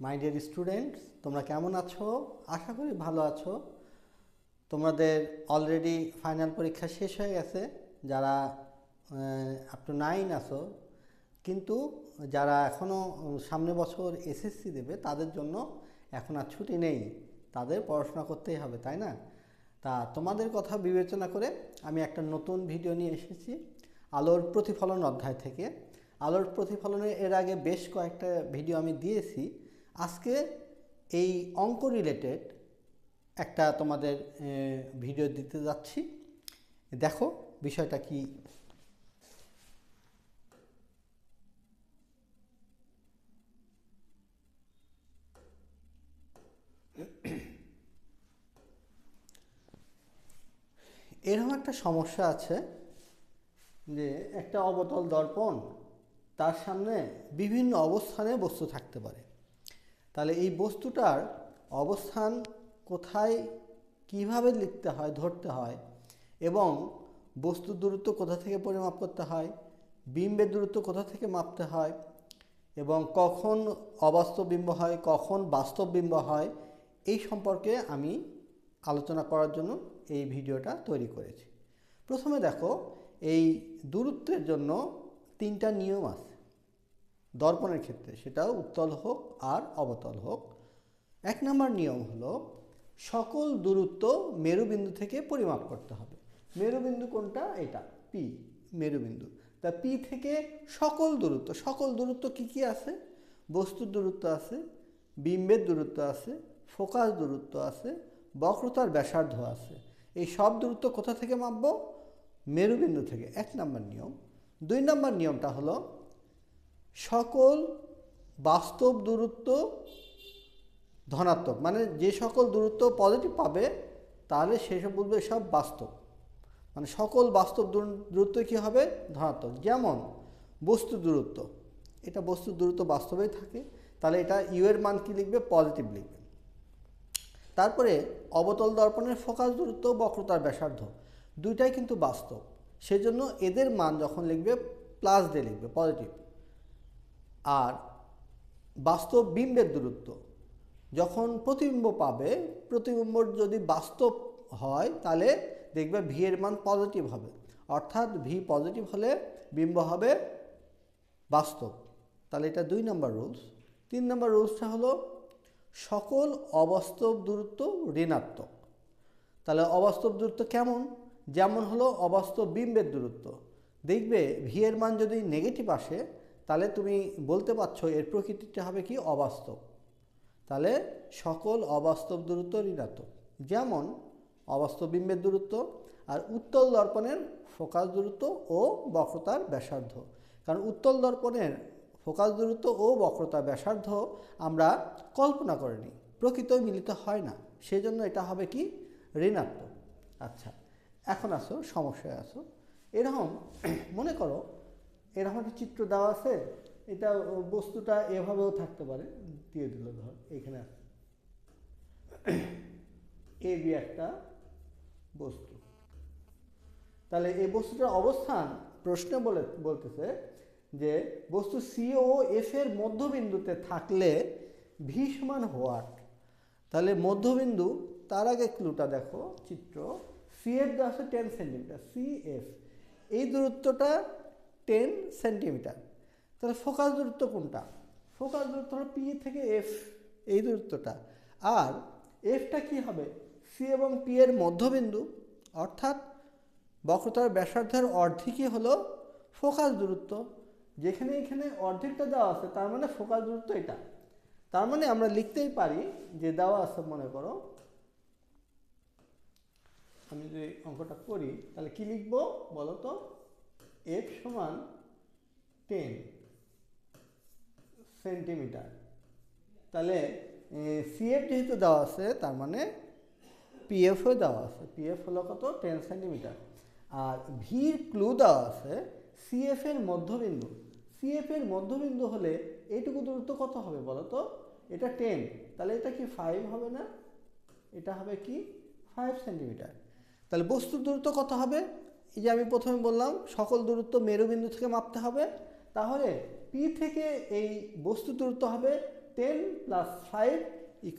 My dear students, তোমরা কেমন আছো? আশা করি ভালো আছো। তোমাদের অলরেডি ফাইনাল পরীক্ষা শেষ হয়ে গেছে। যারা আপ টু 9 আছো, কিন্তু যারা এখনও সামনে বছর এসএসসি দেবে তাদের জন্য এখন আর ছুটি নেই, তাদের পড়াশোনা করতেই হবে, তাই না? তা তোমাদের কথা বিবেচনা করে আমি একটা নতুন ভিডিও নিয়ে এসেছি আলোর প্রতিফলন অধ্যায় থেকে। আলোর প্রতিফলনের এর আগে বেশ কয়েকটা ভিডিও আমি দিয়েছি। আজকে এই অঙ্ক রিলেটেড একটা তোমাদের ভিডিও দিতে যাচ্ছি। দেখো বিষয়টা কি। এরকম একটা সমস্যা আছে যে একটা অবতল দর্পণ, তার সামনে বিভিন্ন অবস্থানে বস্তু থাকতে পারে। তাহলে এই বস্তুটার অবস্থান কোথায়, কিভাবে লিখতে হয়, ধরতে হয়, এবং বস্তুর দূরত্ব কোথা থেকে পরিমাপ করতে হয়, বিম্বের দূরত্ব কোথা থেকে মাপতে হয়, এবং কখন অবাস্তব বিম্ব হয়, কখন বাস্তব বিম্ব হয়, এই সম্পর্কে আমি আলোচনা করার জন্য এই ভিডিওটা তৈরি করেছি। প্রথমে দেখো, এই দূরত্বের জন্য 3টা নিয়ম আছে দর্পণের ক্ষেত্রে, সেটাও উত্তল হোক আর অবতল হোক। 1 নম্বর নিয়ম হলো সকল দূরত্ব মেরুবিন্দু থেকে পরিমাপ করতে হবে। মেরুবিন্দু কোনটা? এটা পি, মেরুবিন্দু। তা পি থেকে সকল দূরত্ব কি কি আছে? বস্তুর দূরত্ব আছে, বিম্বের দূরত্ব আছে, ফোকাস দূরত্ব আছে, বক্রতার ব্যাসার্ধ আছে। এই সব দূরত্ব কোথা থেকে মাপবো? মেরুবিন্দু থেকে। 1 নম্বর নিয়ম। 2 নম্বর নিয়মটা হলো সকল বাস্তব দূরত্ব ধনাত্মক, মানে যে সকল দূরত্ব পজিটিভ পাবে তাহলে সেসব বলবে সব বাস্তব, মানে সকল বাস্তব দূরত্ব কী হবে? ধনাত্মক। যেমন বস্তু দূরত্ব, এটা বস্তুর দূরত্ব বাস্তবেই থাকে, তাহলে এটা ইউ এর মান কী লিখবে? পজিটিভ লিখবে। তারপরে অবতল দর্পণের ফোকাস দূরত্ব, বক্রতার ব্যাসার্ধ, দুইটাই কিন্তু বাস্তব, সেজন্য এদের মান যখন লিখবে প্লাস দিয়ে লিখবে, পজিটিভ। আর বাস্তব বিম্বের দূরত্ব, যখন প্রতিবিম্ব পাবে, প্রতিবিম্ব যদি বাস্তব হয় তাহলে দেখবে ভি এর মান পজিটিভ হবে, অর্থাৎ ভি পজিটিভ হলে বিম্ব হবে বাস্তব। তাহলে এটা 2 নম্বর রুলস। 3 নম্বর রুলসটা হলো সকল অবাস্তব দূরত্ব ঋণাত্মক। তাহলে অবাস্তব দূরত্ব কেমন? যেমন হলো অবাস্তব বিম্বের দূরত্ব, দেখবে ভি এর মান যদি নেগেটিভ আসে তাহলে তুমি বলতে পারছো এর প্রকৃতিটা হবে কি? অবাস্তব। তাহলে সকল অবাস্তব দূরত্ব ঋণাত্মক, যেমন অবাস্তব বিম্বের দূরত্ব আর উত্তল দর্পণের ফোকাস দূরত্ব ও বক্রতার ব্যাসার্ধ। কারণ উত্তল দর্পণের ফোকাস দূরত্ব ও বক্রতার ব্যাসার্ধ আমরা কল্পনা করে নিই, প্রকৃতই মিলিত হয় না, সেই জন্য এটা হবে কি? ঋণাত্মক। আচ্ছা, এখন আসো সমস্যায় আসো। এরকম মনে করো এরকম একটা চিত্র দেওয়া আছে, এটা বস্তুটা এভাবেও থাকতে পারে, দিয়ে দিল, ধর এইখানে এ বি একটা বস্তু। তাহলে এই বস্তুটার অবস্থান প্রশ্নে বলতেছে যে বস্তু সি ও এফ এর মধ্যবিন্দুতে থাকলে ভি সমান হোয়াট। তাহলে মধ্যবিন্দু, তার আগে ক্লুটা দেখো, চিত্র সি এফ দেওয়া আছে 10 সেন্টিমিটার, সি এফ এই দূরত্বটা 10 সেন্টিমিটার। তাহলে ফোকাস দূরত্ব কোনটা? ফোকাস দূরত্ব হলো পি থেকে এফ, এই দূরত্বটা। আর এফটা কি হবে? সি এবং পি এর মধ্যবিন্দু, অর্থাৎ বক্রতার ব্যাসার্ধের অর্ধেকই হলো ফোকাস দূরত্ব। যেখানে এখানে অর্ধেকটা দেওয়া আছে তার মানে ফোকাস দূরত্ব এটা। তার মানে আমরা লিখতেই পারি যে দেওয়া আছে, মনে করো আমি যদি অঙ্কটা করি তাহলে কি লিখবো বলো তো? এফ সমান 10 সেন্টিমিটার। তাহলে সিএফ যেহেতু দেওয়া আছে তার মানে পিএফও দেওয়া আছে, পিএফ হলো কত? 10 সেন্টিমিটার। আর ভির ক্লু দেওয়া আছে সিএফ এর মধ্যবিন্দু। সিএফ এর মধ্যবিন্দু হলে এইটুকু দূরত্ব কত হবে বলো তো? এটা 10, তাহলে এটা কি 5 হবে না? এটা হবে কি? 5 সেন্টিমিটার। তাহলে বস্তুর দূরত্ব কত হবে? এই যে আমি প্রথমে বললাম সকল দূরত্ব মেরুবিন্দু থেকে মাপতে হবে, তাহলে পি থেকে এই বস্তুর দূরত্ব হবে 10 + 5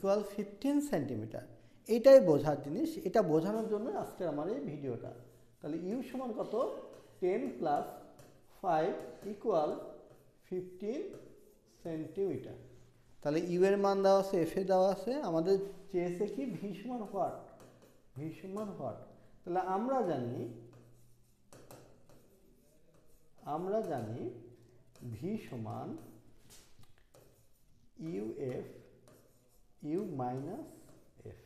= 15 সেন্টিমিটার। এইটাই বোঝার জিনিস, এটা বোঝানোর জন্য আজকে আমার এই ভিডিওটা। তাহলে ইউ সমান কত? 10 + 5 = 15 সেন্টিমিটার। তাহলে ইউ এর মান দেওয়া আছে, এফ এ দেওয়া আছে, আমাদের চেয়েছে কি ভি সমান হোয়াট? ভি সমান হোয়াট? তাহলে আমরা জানি ভি সমান U F U minus F.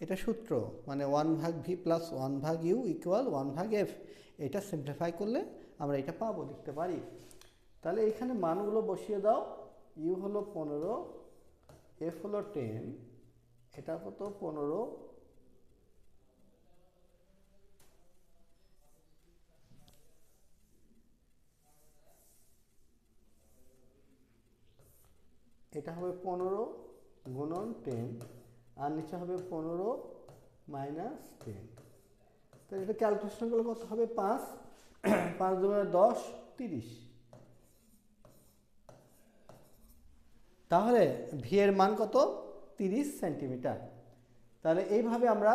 এটা সূত্র, মানে 1/v + 1/u = 1/f। এটা সিম্পলিফাই করলে আমরা এটা পাবো, লিখতে পারি। তাহলে এখানে মানগুলো বসিয়ে দাও। ইউ হলো 15, এফ হলো 10, এটা কত? 15, এটা হবে 15 গুণন 10, আর নিচে হবে 15 - 10। তাহলে এটা ক্যালকুলেশন করলে কত হবে? 5 5 × 10 30। তাহলে ভি এর মান কত? 30 সেন্টিমিটার। তাহলে এইভাবে আমরা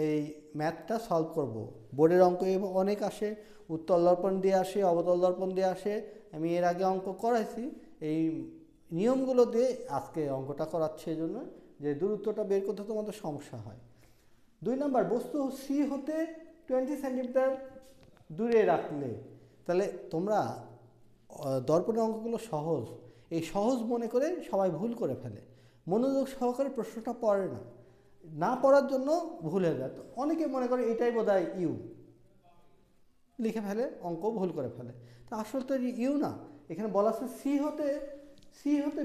এই ম্যাথটা সলভ করব। বোর্ডের অঙ্ক অনেক আসে, উত্তল দর্পণ দিয়ে আসে, অবতল দর্পণ দিয়ে আসে। আমি এর আগে অঙ্ক করাইছি, এই নিয়মগুলো দিয়ে আজকে অঙ্কটা করাচ্ছি, এই জন্য যে দূরত্বটা বের করতে তোমাদের সমস্যা হয়। 2 নম্বর, বস্তু সি হতে 20 সেন্টিমিটার দূরে রাখলে। তাহলে তোমরা দর্পণের অঙ্কগুলো সহজ, এই সহজ মনে করে সবাই ভুল করে ফেলে, মনোযোগ সহকারে প্রশ্নটা পড়ে না, না পড়ার জন্য ভুল হয়ে যায়। তো অনেকে মনে করে এটাই বোধহয় ইউ, লিখে ফেলে, অঙ্ক ভুল করে ফেলে। তো আসলে তো ইউ না, এখানে বলা আছে সি হতে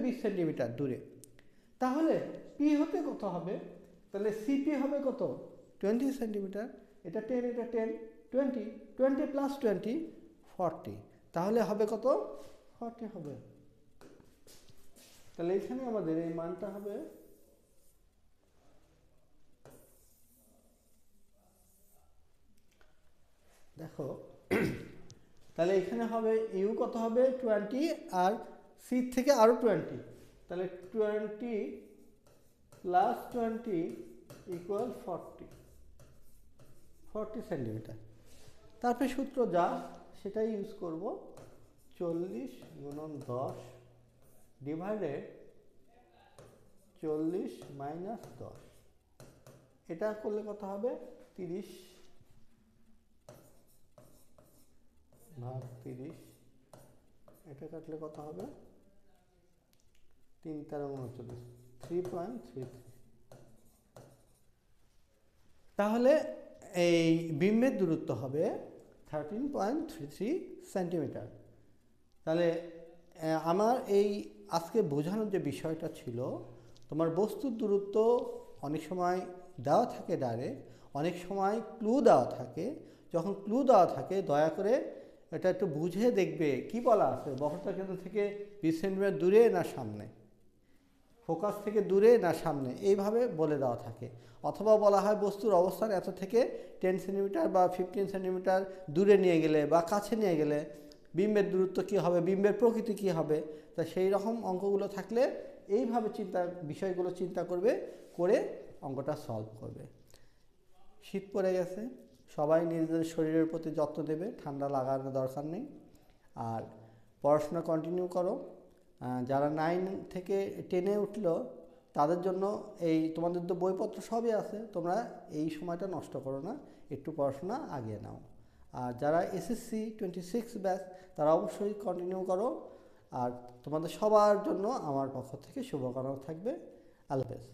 20 সেন্টিমিটার দূরে। তাহলে পি হতে কত হবে? তাহলে সিপি হবে কত? 20 সেন্টিমিটার। এটা 10, এটা 10, 20, 20 + 20 40। তাহলে হবে কত? 40 হবে। তাহলে এখানে আমাদের এই মানটা হবে দেখো, তাহলে এখানে হবে ইউ কত হবে? 20, আর সি থেকে আরও 20, তাহলে 20 + 20 = 40 সেন্টিমিটার। তারপরে সূত্র যা সেটাই ইউজ করব, 40 × 10 ডিভাইডেড 40 - 10। এটা করলে কত হবে? 30/30। এটা কাটলে কত হবে? 3 × 39, 3.33। তাহলে এই বিম্বের দূরত্ব হবে 13.33 সেন্টিমিটার। তাহলে আমার এই আজকে বোঝানোর যে বিষয়টা ছিল, তোমার বস্তুর দূরত্ব অনেক সময় দেওয়া থাকে ডাইরেক্ট, অনেক সময় ক্লু দেওয়া থাকে। যখন ক্লু দেওয়া থাকে দয়া করে এটা একটু বুঝে দেখবে কি বলা আছে, বক্রতা কেন্দ্র থেকে 20 সেন্টিমিটার দূরে না সামনে, ফোকাস থেকে দূরে না সামনে, এইভাবে বলে দেওয়া থাকে। অথবা বলা হয় বস্তুর অবস্থান এত থেকে 10 সেন্টিমিটার বা 15 সেন্টিমিটার দূরে নিয়ে গেলে বা কাছে নিয়ে গেলে বিম্বের দূরত্ব কী হবে, বিম্বের প্রকৃতি কী হবে। তা সেই রকম অঙ্কগুলো থাকলে এইভাবে বিষয়গুলো চিন্তা করবে, করে অঙ্কটা সলভ করবে। শীত পড়ে গেছে, সবাই নিজেদের শরীরের প্রতি যত্ন দেবে, ঠান্ডা লাগানোর দরকার নেই। আর পড়াশোনা কন্টিনিউ করো। যারা 9 থেকে 10-এ উঠলো তাদের জন্য এই তোমাদের তো বইপত্র সবই আছে, তোমরা এই সময়টা নষ্ট করো না, একটু পড়াশোনা আগিয়ে নাও। আর যারা এসএসসি 26 ব্যাচ তারা অবশ্যই কন্টিনিউ করো। আর তোমাদের সবার জন্য আমার পক্ষ থেকে শুভকামনা থাকবে। আল্লাহ হাফেজ।